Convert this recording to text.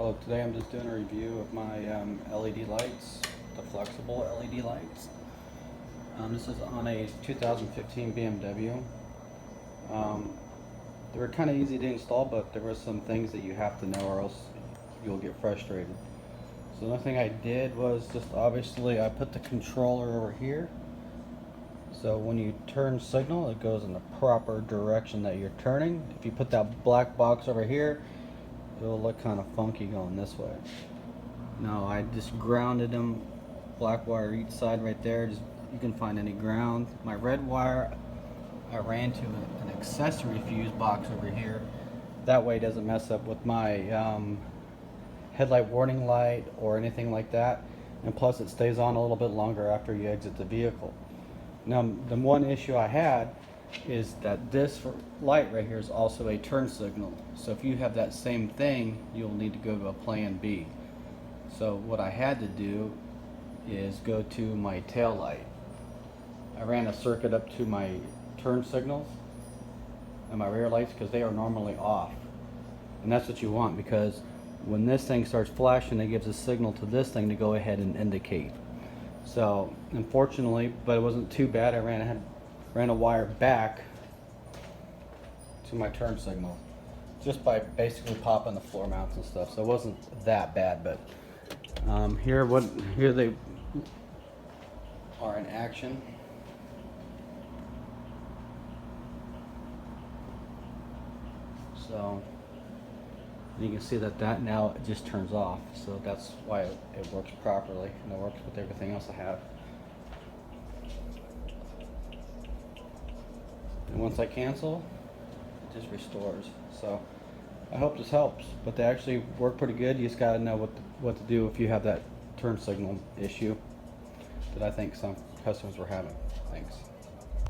Hello, today I'm just doing a review of my LED lights, the flexible LED lights. This is on a 2015 BMW. They were kind of easy to install, but there were some things that you have to know or else you'll get frustrated. So the only thing I did was just obviously I put the controller over here. So when you turn signal, it goes in the proper direction that you're turning. If you put that black box over here, it'll look kind of funky going this way. Now I just grounded them, black wire each side right there. Just, you can find any ground. My red wire I ran to an accessory fuse box over here. That way it doesn't mess up with my headlight warning light or anything like that. And plus it stays on a little bit longer after you exit the vehicle. Now the one issue I had is that this light right here is also a turn signal. So if you have that same thing, you'll need to go to a plan B. So what I had to do is go to my tail light. I ran a circuit up to my turn signals and my rear lights because they are normally off. And that's what you want, because when this thing starts flashing, it gives a signal to this thing to go ahead and indicate. So unfortunately, but it wasn't too bad, I ran a wire back to my turn signal just by basically popping the floor mounts and stuff, so it wasn't that bad. But here they are in action. So you can see that now it just turns off, so that's why it works properly, and it works with everything else I have. And once I cancel, it just restores. So I hope this helps, but they actually work pretty good. You just got to know what to do if you have that turn signal issue that I think some customers were having. Thanks.